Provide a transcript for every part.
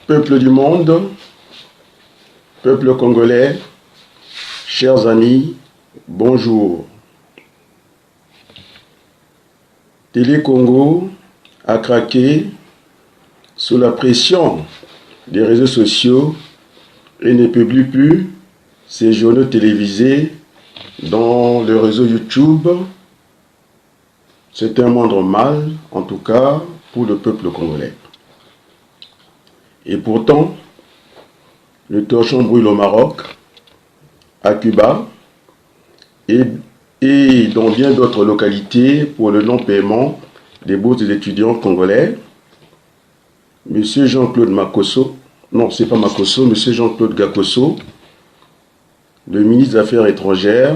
Peuple du monde, peuple congolais, chers amis, bonjour. Télé Congo a craqué sous la pression des réseaux sociaux et ne publie plus ses journaux télévisés dans le réseau YouTube. C'est un moindre mal, en tout cas, pour le peuple congolais. Et pourtant, le torchon brûle au Maroc, à Cuba et dans bien d'autres localités pour le non-paiement des bourses des étudiants congolais. Monsieur Jean-Claude Makosso, non, c'est pas Makosso, Monsieur Jean-Claude Gakosso, le ministre des Affaires étrangères,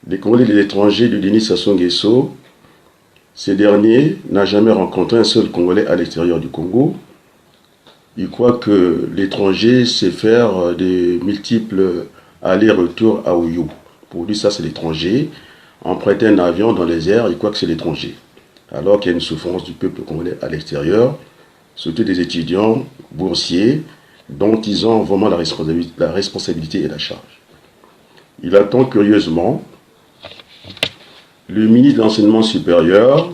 des Congolais et de l'étranger de Denis Sassou Nguesso. Ces derniers n'a jamais rencontré un seul Congolais à l'extérieur du Congo. Il croit que l'étranger sait faire des multiples allers-retours à Ouyou. Pour lui, ça c'est l'étranger. Emprunter un avion dans les airs, il croit que c'est l'étranger. Alors qu'il y a une souffrance du peuple congolais à l'extérieur, surtout des étudiants boursiers, dont ils ont vraiment la responsabilité et la charge. Il attend curieusement le ministre de l'Enseignement supérieur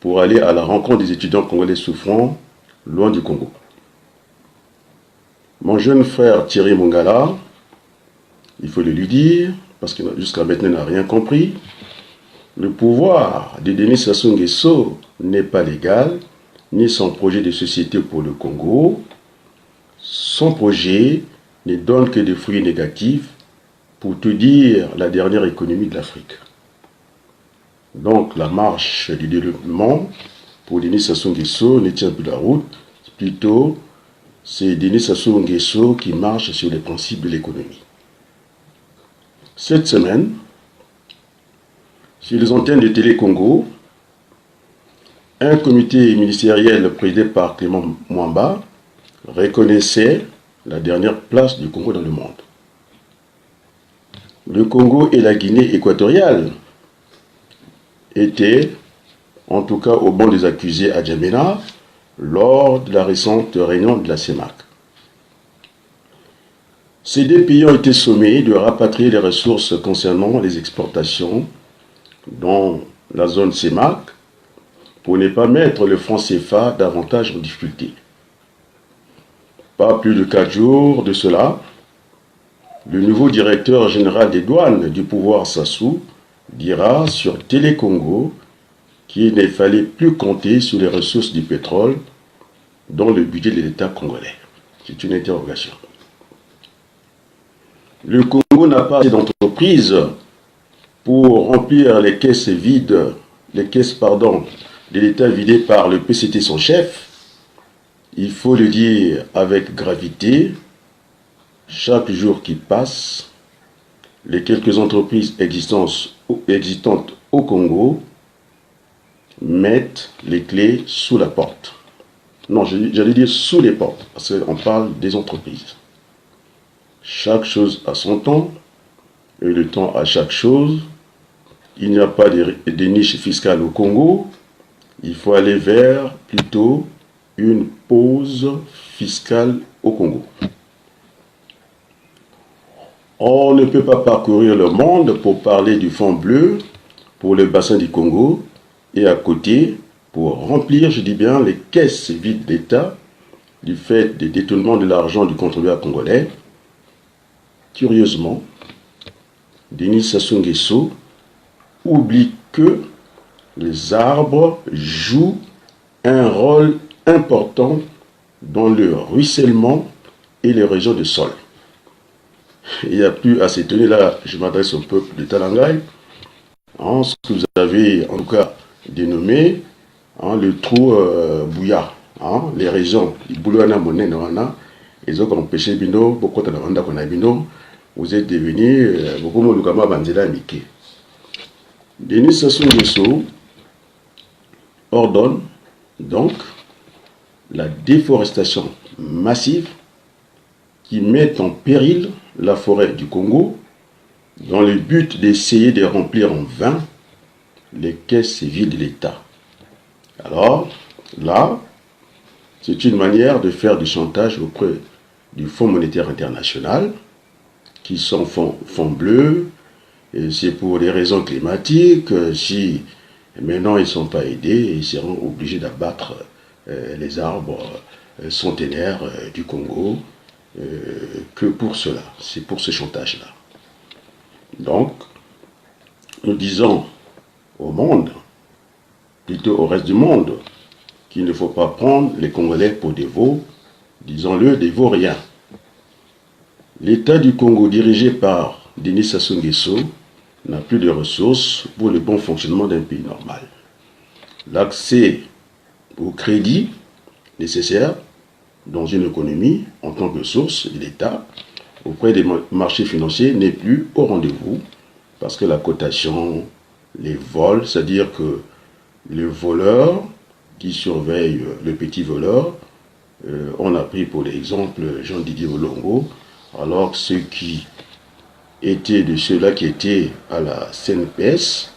pour aller à la rencontre des étudiants congolais souffrant loin du Congo. Mon jeune frère Thierry Mongala, il faut le lui dire, parce que jusqu'à maintenant il n'a rien compris, le pouvoir de Denis Sassou Nguesso n'est pas légal, ni son projet de société pour le Congo. Son projet ne donne que des fruits négatifs, pour te dire la dernière économie de l'Afrique. Donc la marche du développement pour Denis Sassou Nguesso ne tient plus la route, plutôt c'est Denis Sassou Nguesso qui marche sur les principes de l'économie. Cette semaine, sur les antennes de Télé Congo, un comité ministériel présidé par Clément Mwamba reconnaissait la dernière place du Congo dans le monde. Le Congo et la Guinée équatoriale étaient, en tout cas au banc des accusés à Djamena, lors de la récente réunion de la CEMAC. Ces deux pays ont été sommés de rapatrier les ressources concernant les exportations dans la zone CEMAC pour ne pas mettre le franc CFA davantage en difficulté. Pas plus de 4 jours de cela, le nouveau directeur général des douanes du pouvoir Sassou dira sur Télé Congo qu'il ne fallait plus compter sur les ressources du pétrole dans le budget de l'État congolais. C'est une interrogation. Le Congo n'a pas assez d'entreprises pour remplir les caisses vides, de l'État vidé par le PCT son chef. Il faut le dire avec gravité, chaque jour qui passe, les quelques entreprises existantes au Congo mettent les clés sous la porte. Non, j'allais dire sous les portes, parce qu'on parle des entreprises. Chaque chose a son temps, et le temps a chaque chose. Il n'y a pas de niche fiscale au Congo. Il faut aller vers plutôt une pause fiscale au Congo. On ne peut pas parcourir le monde pour parler du fonds bleu pour le bassin du Congo et à côté, pour remplir, je dis bien, les caisses vides d'État du fait des détournements de l'argent du contribuable congolais. Curieusement, Denis Sassou Nguesso oublie que les arbres jouent un rôle important dans le ruissellement et l'érosion du sol. Il n'y a plus à s'étonner, là je m'adresse au peuple de Talangaï, ce que vous avez en tout cas dénommé le trou Bouya, les régions du Boulouana Moné Noana, ils ont empêché Bino, beaucoup de Rwanda qu'on a Bino, vous êtes devenus beaucoup de Lukama Banzela Mike. Denis Sassou Nguesso ordonne donc la déforestation massive qui met en péril la forêt du Congo dans le but d'essayer de remplir en vain les caisses vides de l'État. Alors, là, c'est une manière de faire du chantage auprès du Fonds monétaire international, qui sont fonds bleus, et c'est pour des raisons climatiques. Si maintenant ils ne sont pas aidés, ils seront obligés d'abattre les arbres centenaires du Congo, que pour cela, c'est pour ce chantage-là. Donc, nous disons au monde, plutôt au reste du monde, qu'il ne faut pas prendre les Congolais pour des veaux, disons-le, des vauriens. L'État du Congo, dirigé par Denis Sassou Nguesso, n'a plus de ressources pour le bon fonctionnement d'un pays normal. L'accès au crédit nécessaire dans une économie en tant que source de l'État auprès des marchés financiers n'est plus au rendez-vous parce que la cotation, les vols, c'est-à-dire que le voleur qui surveille le petit voleur, on a pris pour l'exemple Jean-Didier Olongo, alors que ceux qui étaient de ceux-là qui étaient à la CNPS,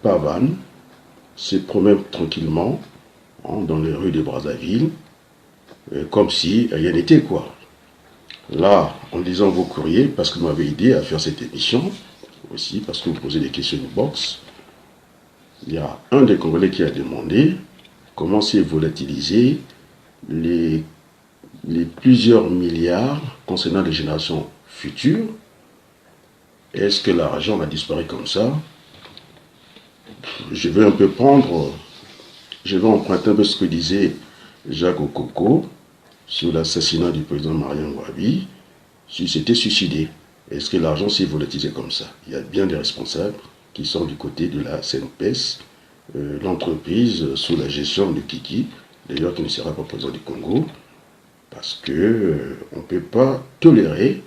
pavanent, se promènent tranquillement dans les rues de Brazzaville, comme si rien n'était quoi. Là, en lisant vos courriers, parce que vous m'avez aidé à faire cette émission, aussi parce que vous posez des questions de box, il y a un des Congolais qui a demandé comment c'est volatiliser les plusieurs milliards concernant les générations futures. Est-ce que l'argent va disparaître comme ça? Je vais emprunter un peu ce que disait Jacques Okoko sur l'assassinat du président Mariam Wabi, s'il s'était suicidé. Est-ce que l'argent s'est volatilisé comme ça? Il y a bien des responsables qui sont du côté de la CNPS, l'entreprise sous la gestion de Kiki, d'ailleurs qui ne sera pas président du Congo, parce que on ne peut pas tolérer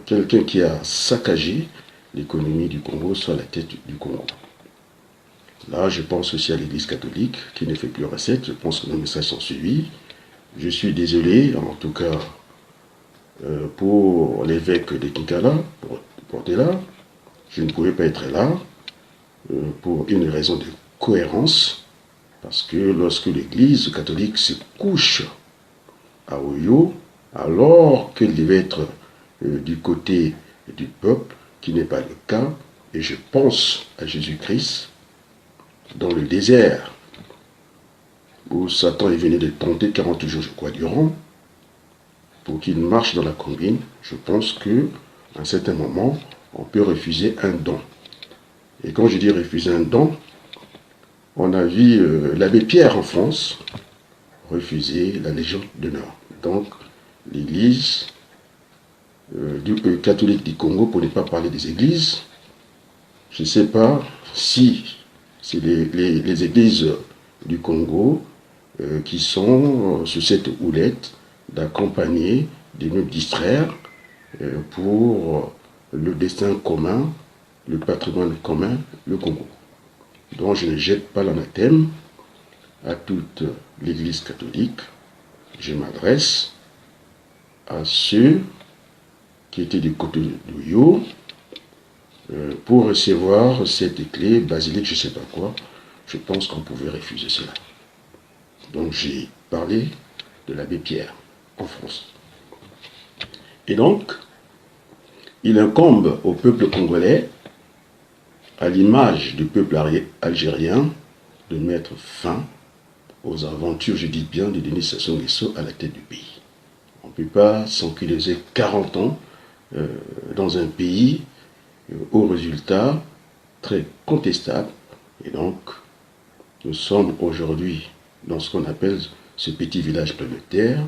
quelqu'un qui a saccagé l'économie du Congo soit à la tête du Congo. Là, je pense aussi à l'Église catholique qui ne fait plus recette. Je pense que nos messages sont suivis. Je suis désolé, en tout cas, pour l'évêque de Kinkala, pour Portela. Je ne pouvais pas être là pour une raison de cohérence, parce que lorsque l'Église catholique se couche à Oyo, alors qu'elle devait être du côté du peuple, qui n'est pas le cas, et je pense à Jésus-Christ, dans le désert, où Satan est venu de tenter 40 jours, je crois, durant, pour qu'il marche dans la combine. Je pense qu'à un certain moment, on peut refuser un don. Et quand je dis refuser un don, on a vu l'abbé Pierre en France refuser la Légion d'honneur. Donc, l'Église catholique du Congo, pour ne pas parler des églises. Je ne sais pas si c'est les églises du Congo qui sont sur cette houlette d'accompagner, de nous distraire pour le destin commun, le patrimoine commun, le Congo. Donc je ne jette pas l'anathème à toute l'Église catholique. Je m'adresse à ceux qui étaient du côté de Yo pour recevoir cette clé basilique, je ne sais pas quoi. Je pense qu'on pouvait refuser cela. Donc j'ai parlé de l'abbé Pierre en France. Et donc, il incombe au peuple congolais, à l'image du peuple algérien, de mettre fin aux aventures, je dis bien, de Denis Sassou Nguesso à la tête du pays. On ne peut pas s'enculer 40 ans dans un pays au résultat très contestable. Et donc, nous sommes aujourd'hui dans ce qu'on appelle ce petit village planétaire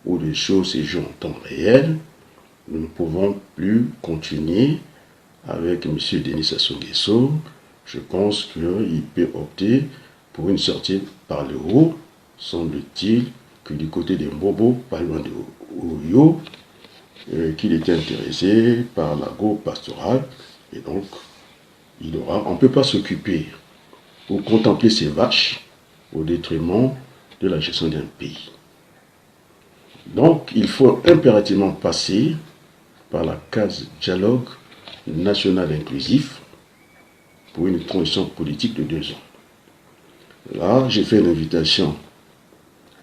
où les choses se jouent en temps réel. Nous ne pouvons plus continuer avec M. Denis Sassou Nguesso. Je pense qu'il peut opter pour une sortie par le haut, semble-t-il que du côté des Mbobo, pas loin de Oyo, qu'il était intéressé par l'agro-pastoral. Et donc, on ne peut pas s'occuper ou contempler ces vaches au détriment de la gestion d'un pays. Donc, il faut impérativement passer par la case dialogue national inclusif pour une transition politique de 2 ans. Là, j'ai fait une invitation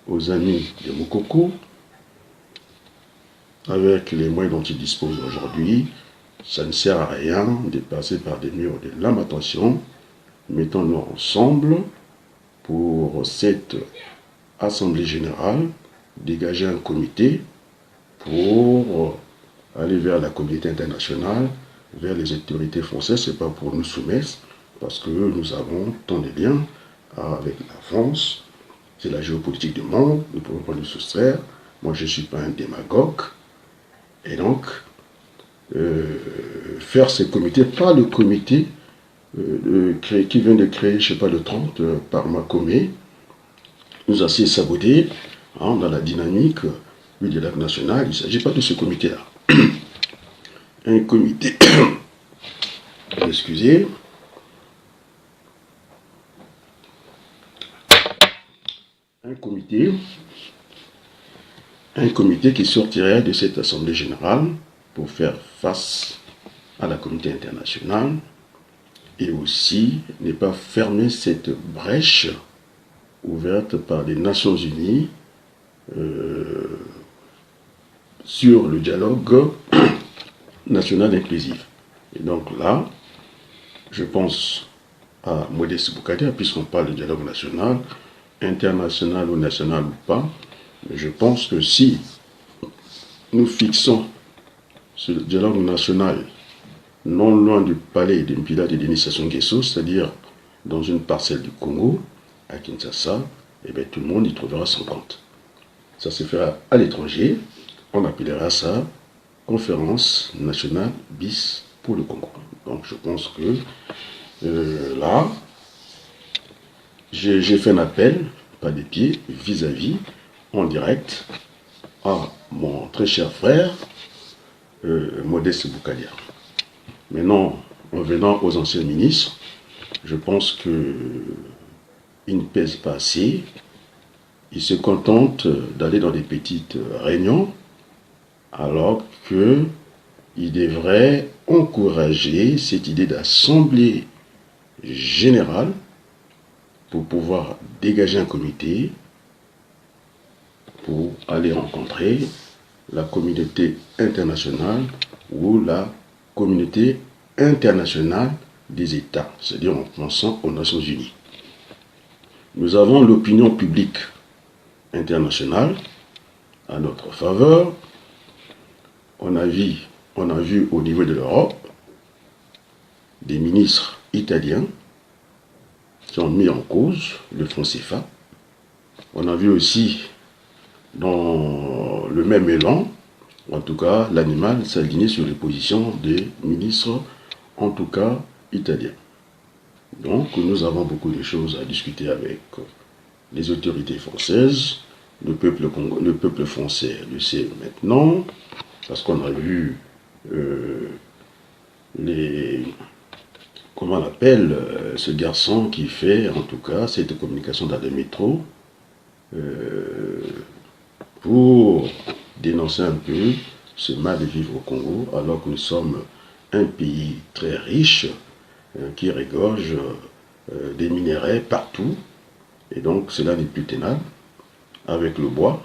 aux amis de Mokoko, avec les moyens dont ils disposent aujourd'hui. Ça ne sert à rien de passer par des murs de lamentation. Mettons-nous ensemble pour cette assemblée générale, dégager un comité pour aller vers la communauté internationale, vers les autorités françaises. Ce n'est pas pour nous soumettre, parce que nous avons tant de liens avec la France. C'est la géopolitique du monde, nous ne pouvons pas nous soustraire. Moi, je ne suis pas un démagogue. Et donc, faire ce comité, pas le comité qui vient de créer, je ne sais pas, le 30 par Macomé, nous a assez saboté dans la dynamique du dialogue national. Il ne s'agit pas de ce comité-là. Un comité, excusez, un comité qui sortirait de cette assemblée générale pour faire face à la communauté internationale et aussi ne pas fermer cette brèche ouverte par les Nations Unies sur le dialogue national inclusif. Et donc là, je pense à Modeste Boukadia, puisqu'on parle de dialogue national, international ou national ou pas, mais je pense que si nous fixons ce dialogue national non loin du palais de Mpila de Denis Sassou Nguesso, c'est-à-dire dans une parcelle du Congo, à Kinshasa, et bien tout le monde y trouvera son compte. Ça se fera à l'étranger, on appellera ça Conférence nationale bis pour le Congo. Donc je pense que là, j'ai fait un appel, pas des pieds, vis-à-vis, en direct, à mon très cher frère, Modeste Boukadia. Maintenant, en venant aux anciens ministres, je pense qu'ils ne pèsent pas assez. Ils se contentent d'aller dans des petites réunions, alors qu'ils devraient encourager cette idée d'assemblée générale pour pouvoir dégager un comité pour aller rencontrer la communauté internationale ou la communauté internationale des États, c'est-à-dire en pensant aux Nations Unies. Nous avons l'opinion publique internationale à notre faveur. On a vu au niveau de l'Europe des ministres italiens qui ont mis en cause le franc CFA. On a vu aussi dans le même élan En tout cas, l'animal s'alignait sur les positions des ministres, en tout cas italiens. Donc, nous avons beaucoup de choses à discuter avec les autorités françaises. Le peuple français le sait maintenant, parce qu'on a vu comment on appelle ce garçon qui fait, en tout cas, cette communication dans le métro, pour dénoncer un peu ce mal de vivre au Congo, alors que nous sommes un pays très riche, qui regorge des minéraux partout, et donc cela n'est plus tenable, avec le bois,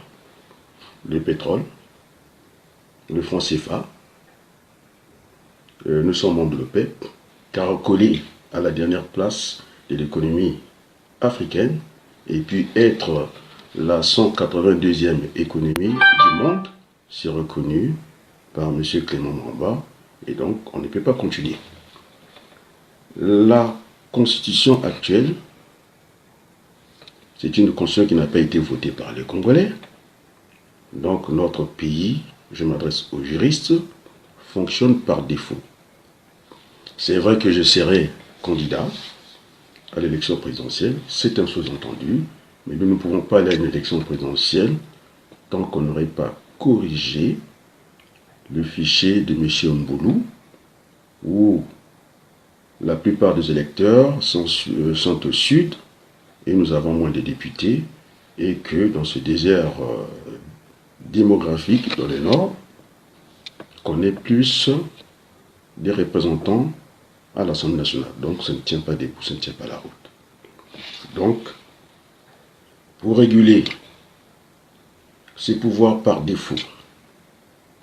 le pétrole, le franc CFA. Nous sommes membres de l'OPEP, car collé à la dernière place de l'économie africaine, et puis être la 182e économie du monde, c'est reconnu par M. Clément Mamba, et donc on ne peut pas continuer. La constitution actuelle, c'est une constitution qui n'a pas été votée par les Congolais. Donc notre pays, je m'adresse aux juristes, fonctionne par défaut. C'est vrai que je serai candidat à l'élection présidentielle, c'est un sous-entendu, mais nous ne pouvons pas aller à une élection présidentielle tant qu'on n'aurait pas corrigé le fichier de M. Mboulou, où la plupart des électeurs sont au sud, et nous avons moins de députés, et que dans ce désert démographique dans le nord, qu'on ait plus des représentants à l'Assemblée nationale. Donc ça ne tient pas debout, ça ne tient pas la route. Donc, pour réguler ces pouvoirs par défaut,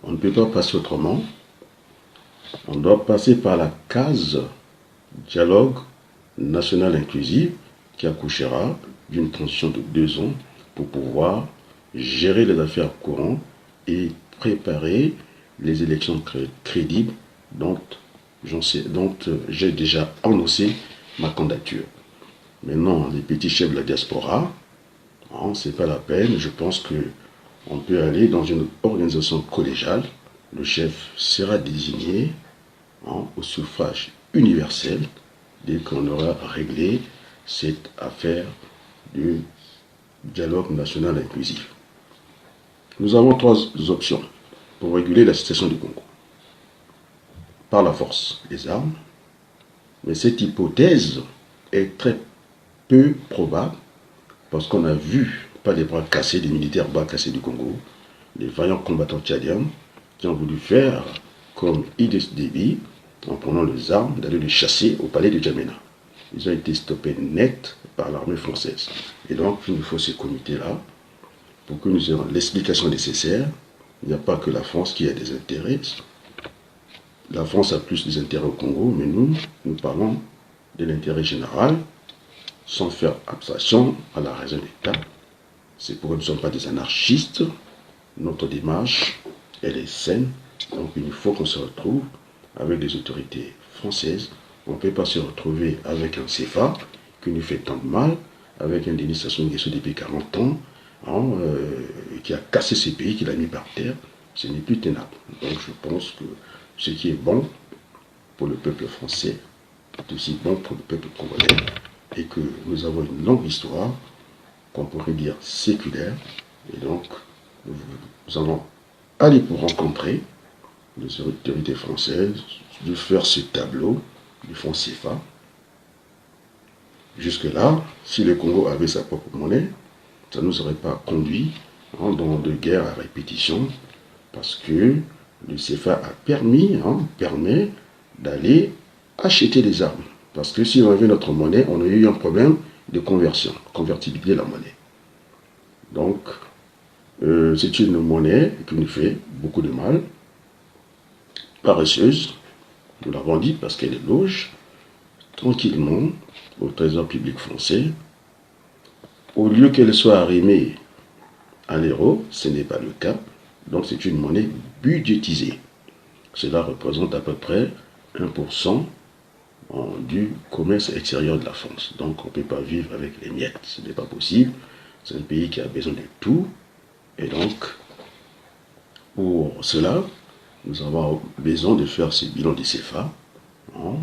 on ne peut pas passer autrement. On doit passer par la case dialogue national inclusif qui accouchera d'une transition de 2 ans pour pouvoir gérer les affaires courantes et préparer les élections crédibles dont j'ai déjà annoncé ma candidature. Maintenant, les petits chefs de la diaspora, c'est pas la peine. Je pense qu'on peut aller dans une organisation collégiale. Le chef sera désigné au suffrage universel dès qu'on aura réglé cette affaire du dialogue national inclusif. Nous avons 3 options pour réguler la situation du Congo. Par la force, les armes, mais cette hypothèse est très peu probable parce qu'on a vu, pas des bras cassés, des militaires bras cassés du Congo, les vaillants combattants tchadiens qui ont voulu faire comme Idriss Déby en prenant les armes d'aller les chasser au palais de Djamena. Ils ont été stoppés net par l'armée française. Et donc, il nous faut ce comité-là pour que nous ayons l'explication nécessaire. Il n'y a pas que la France qui a des intérêts. La France a plus des intérêts au Congo, mais nous parlons de l'intérêt général, sans faire abstraction à la raison d'État. C'est pourquoi nous ne sommes pas des anarchistes. Notre démarche, elle est saine. Donc il faut qu'on se retrouve avec des autorités françaises. On ne peut pas se retrouver avec un CFA qui nous fait tant de mal, avec un Denis Sassou Nguesso depuis 40 ans, qui a cassé ces pays, qui l'a mis par terre. Ce n'est plus tenable. Donc je pense que ce qui est bon pour le peuple français est aussi bon pour le peuple congolais, et que nous avons une longue histoire qu'on pourrait dire séculaire, et donc nous allons aller pour rencontrer les autorités françaises, de faire ce tableau du franc CFA. Jusque-là, si le Congo avait sa propre monnaie, ça ne nous aurait pas conduit dans de guerres à répétition, parce que le CFA a permet d'aller acheter des armes. Parce que si on avait notre monnaie, on aurait eu un problème de convertibilité de la monnaie. Donc, c'est une monnaie qui nous fait beaucoup de mal, paresseuse, nous l'avons dit parce qu'elle loge tranquillement au trésor public français. Au lieu qu'elle soit arrimée à l'euro, ce n'est pas le cas. Donc c'est une monnaie budgétisée. Cela représente à peu près 1% du commerce extérieur de la France. Donc on ne peut pas vivre avec les miettes, ce n'est pas possible. C'est un pays qui a besoin de tout. Et donc, Pour cela, nous avons besoin de faire ce bilan de CFA, hein,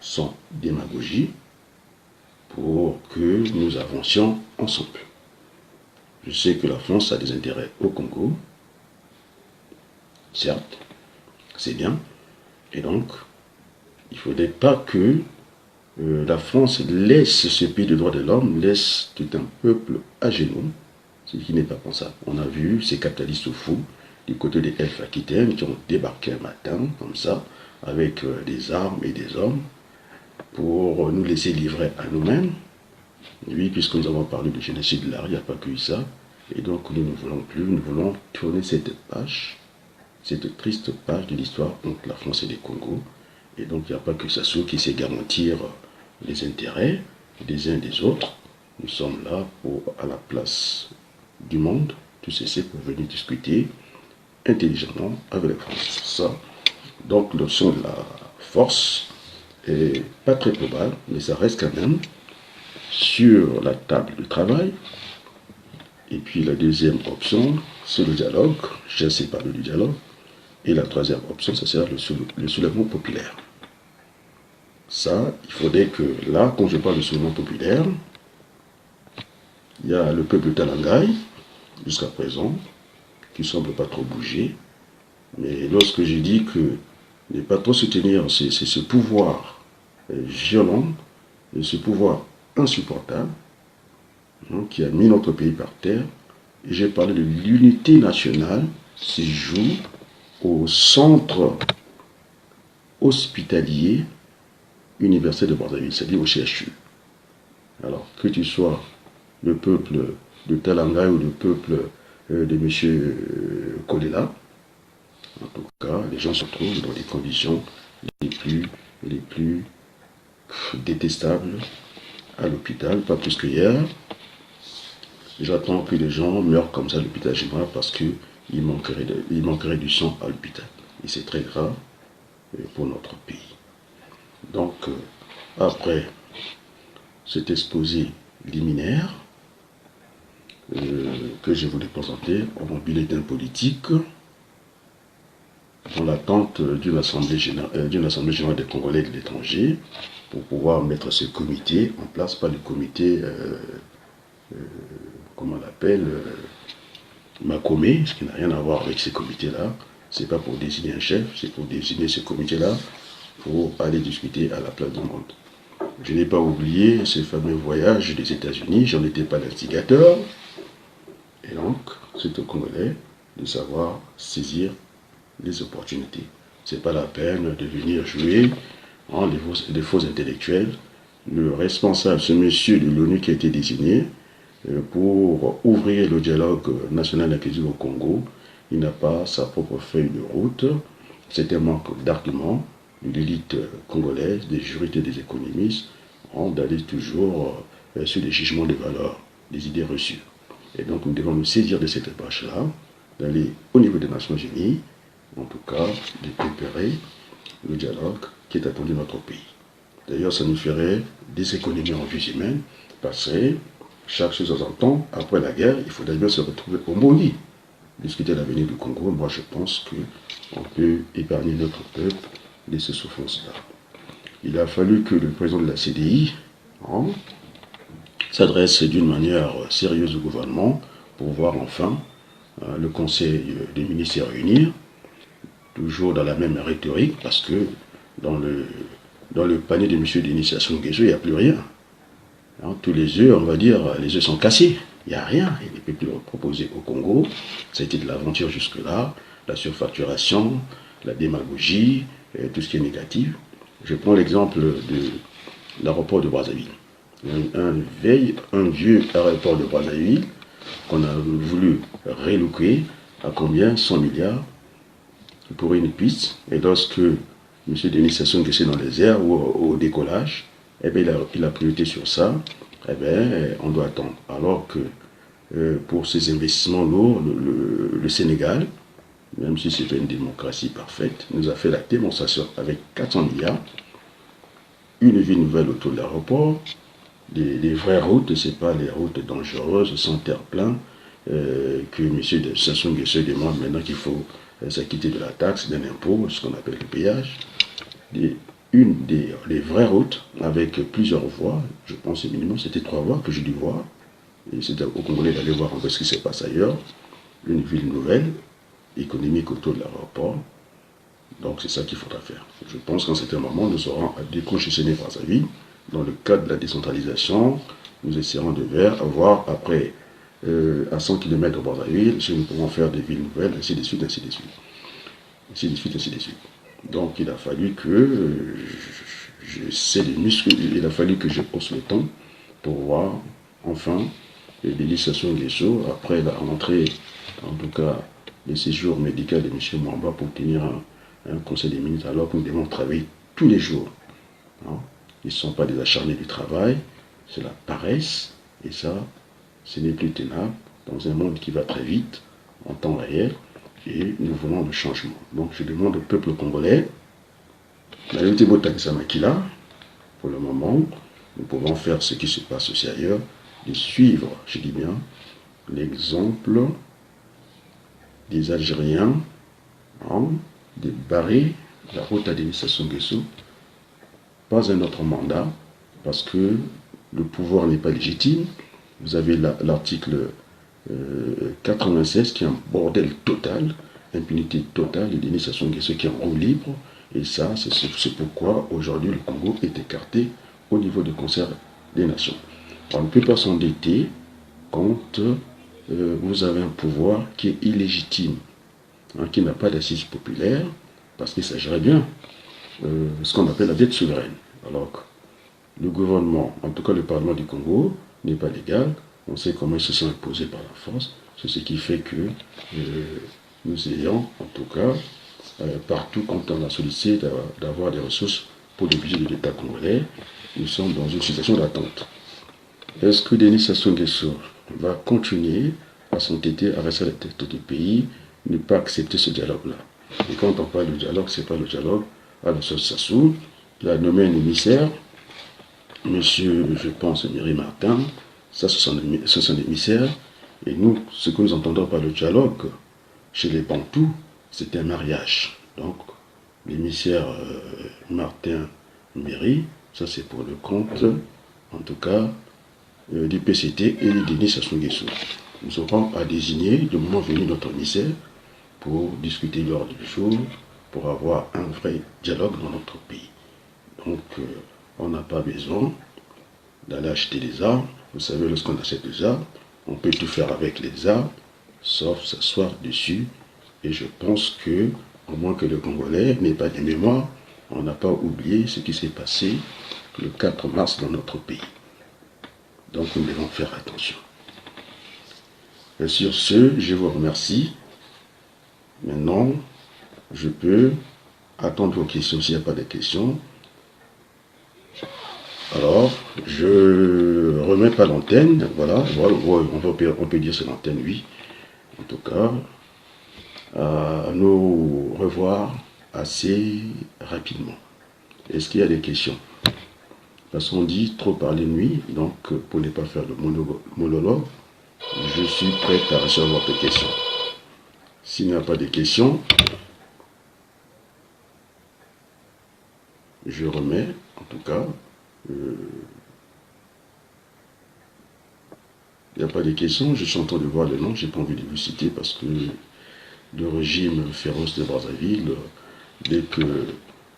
sans démagogie, pour que nous avancions ensemble. Je sais que la France a des intérêts au Congo, certes, c'est bien, et donc, il ne faudrait pas que la France laisse ce pays de droits de l'homme, laisse tout un peuple à genoux, ce qui n'est pas pensable. On a vu ces capitalistes fous du côté des elfes aquitaines qui ont débarqué un matin, comme ça, avec des armes et des hommes, pour nous laisser livrer à nous-mêmes. Oui, puisque nous avons parlé de génocide de l'art, il n'y a pas que ça. Et donc nous ne voulons plus, nous voulons tourner cette page, cette triste page de l'histoire entre la France et le Congo. Et donc il n'y a pas que Sassou qui sait garantir les intérêts des uns des autres. Nous sommes là pour, à la place du monde, tout ceci pour venir discuter intelligemment avec la France. Ça, donc l'option de la force est pas très probable, mais ça reste quand même sur la table de travail. Et puis la deuxième option, c'est le dialogue. J'ai assez parlé du dialogue. Et la troisième option, ça sera le soulèvement populaire. Ça, il faudrait que là, quand je parle de soulèvement populaire, il y a le peuple de Talangaï, jusqu'à présent, qui ne semble pas trop bouger. Mais lorsque j'ai dit que ne pas trop soutenir, c'est ce pouvoir violent, et ce pouvoir insupportable, hein, qui a mis notre pays par terre. Et j'ai parlé de l'unité nationale qui se joue au centre hospitalier universel de Brazzaville, c'est-à-dire au CHU. Alors, que tu sois le peuple de Talangaï ou le peuple de M. Kolela, en tout cas, les gens se trouvent dans des conditions les plus détestables à l'hôpital, pas plus qu'hier. J'attends que les gens meurent comme ça à l'hôpital général parce qu'il manquerait du sang à l'hôpital. Et c'est très grave pour notre pays. Donc, après cet exposé liminaire que je voulais présenter en mon bulletin politique, dans l'attente d'une assemblée générale des Congolais de l'étranger, pour pouvoir mettre ce comité en place, pas le comité, comment on l'appelle, Makomé, ce qui n'a rien à voir avec ces comités-là. C'est pas pour désigner un chef, c'est pour désigner ce comité-là, pour aller discuter à la place du monde. Je n'ai pas oublié ce fameux voyage des États-Unis, j'en étais pas l'instigateur. Et donc, c'est aux Congolais de savoir saisir les opportunités. C'est pas la peine de venir jouer les faux intellectuels. Le responsable, ce monsieur de l'ONU qui a été désigné pour ouvrir le dialogue national inclusif au Congo, il n'a pas sa propre feuille de route. C'est un manque d'arguments de l'élite congolaise, des juristes et des économistes, d'aller toujours sur les jugements de valeur, des idées reçues. Et donc nous devons nous saisir de cette brèche-là, d'aller au niveau des Nations Unies, en tout cas de préparer le dialogue qui est attendu dans notre pays. D'ailleurs, ça nous ferait des économies en vie humaine, parce que chaque chose en temps, après la guerre, il faudrait bien se retrouver au Mali, discuter de l'avenir du Congo. Moi, je pense qu'on peut épargner notre peuple de ces souffrances-là. Il a fallu que le président de la CDI s'adresse d'une manière sérieuse au gouvernement pour voir enfin le Conseil des ministres se réunir, toujours dans la même rhétorique, parce que dans le panier de M. Denis Sassou Nguesso, il n'y a plus rien. Tous les œufs, on va dire, les œufs sont cassés. Il n'y a rien. Il ne peut plus proposer au Congo. Ça a été de l'aventure jusque-là, la surfacturation, la démagogie, tout ce qui est négatif. Je prends l'exemple de l'aéroport de Brazzaville. Un vieux aéroport de Brazzaville qu'on a voulu relooker à combien 100 milliards pour une piste. Et lorsque M. Denis Sassou Nguesso est dans les airs ou au décollage, eh bien, il a priorité sur ça. Eh bien, on doit attendre. Alors que pour ces investissements lourds, le Sénégal, même si c'est pas une démocratie parfaite, nous a fait la démonstration avec 400 milliards, une vie nouvelle autour de l'aéroport, des vraies routes, ce n'est pas les routes dangereuses, sans terre-plein, que M. Sassou Nguesso demande maintenant qu'il faut s'acquitter de la taxe, d'un impôt, ce qu'on appelle le péage. Une des vraies routes avec plusieurs voies, je pense au minimum c'était 3 voies que j'ai dû voir, et c'est aux Congolais d'aller voir un peu ce qui se passe ailleurs, une ville nouvelle, économique autour de l'aéroport, donc c'est ça qu'il faudra faire. Je pense qu'en certain moment nous aurons à décongestionner Brazzaville, dans le cadre de la décentralisation, nous essaierons de avoir après à 100 km de Brazzaville, si nous pouvons faire des villes nouvelles, ainsi de suite, ainsi de suite. Ainsi de suite, ainsi de suite. Donc il a fallu que j'essaie de muscler, il a fallu que je pose le temps pour voir enfin l'initiation des choses après la rentrée, en tout cas le séjour médical de M. Mwamba pour tenir un conseil des ministres alors que nous devons travailler tous les jours. Hein. Ils ne sont pas des acharnés du travail, c'est la paresse et ça, ce n'est plus tenable dans un monde qui va très vite en temps réel. Et nous voulons le changement. Donc je demande au peuple congolais, la unité Botakisamakila, pour le moment, nous pouvons faire ce qui se passe aussi ailleurs, de suivre, je dis bien, l'exemple des Algériens, de barrer la route à Denis Sassou Nguesso, pas un autre mandat, parce que le pouvoir n'est pas légitime. Vous avez l'article 96 qui est un bordel total, impunité totale, et Denis Sassou Nguesso qui est en roue libre, et ça c'est pourquoi aujourd'hui le Congo est écarté au niveau du concert des nations. On ne peut pas s'endetter quand vous avez un pouvoir qui est illégitime, qui n'a pas d'assises populaires, parce qu'il s'agirait bien ce qu'on appelle la dette souveraine. Alors que le gouvernement, en tout cas le Parlement du Congo, n'est pas légal. On sait comment ils se sont imposés par la force. C'est ce qui fait que nous ayons, en tout cas, partout quand on a sollicité d'avoir des ressources pour le budget de l'État congolais, nous sommes dans une situation d'attente. Est-ce que Denis Sassou Nguesso va continuer à s'entêter à rester à la tête du pays, ne pas accepter ce dialogue-là? Et quand on parle de dialogue, ce n'est pas le dialogue à la sauce Sassou. Il a nommé un émissaire, monsieur, je pense, Mireille Martin. Ça, ce sont des émissaires. Et nous, ce que nous entendons par le dialogue, chez les Bantous, c'est un mariage. Donc, l'émissaire Martin Mireille, ça c'est pour le compte, en tout cas, du PCT et du Denis Sassou Nguesso. Nous aurons à désigner, le moment venu, notre émissaire pour discuter lors du jour, pour avoir un vrai dialogue dans notre pays. Donc, on n'a pas besoin d'aller acheter des armes. Vous savez, lorsqu'on achète des armes, on peut tout faire avec les armes, sauf s'asseoir dessus. Et je pense que, au moins que le Congolais n'ait pas de mémoire, on n'a pas oublié ce qui s'est passé le 4 mars dans notre pays. Donc nous devons faire attention. Et sur ce, je vous remercie. Maintenant, je peux attendre vos questions s'il n'y a pas de questions. Alors, je remets pas l'antenne, voilà, on peut dire c'est l'antenne, oui. En tout cas, à nous revoir assez rapidement. Est-ce qu'il y a des questions? Parce qu'on dit trop parler nuit, donc pour ne pas faire le monologue, je suis prêt à recevoir votre questions. S'il n'y a pas de questions, je remets, en tout cas, il n'y a pas de questions, je suis en train de voir le nom, je n'ai pas envie de vous citer parce que le régime féroce de Brazzaville, dès que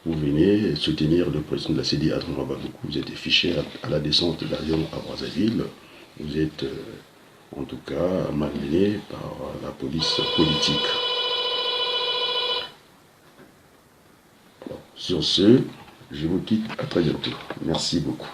vous venez soutenir le président de la CEDI, Adrien Baboukou, vous êtes fiché à la descente de l'avion à Brazzaville, vous êtes en tout cas malmené par la police politique. Sur ce, je vous quitte, à très bientôt. Merci beaucoup.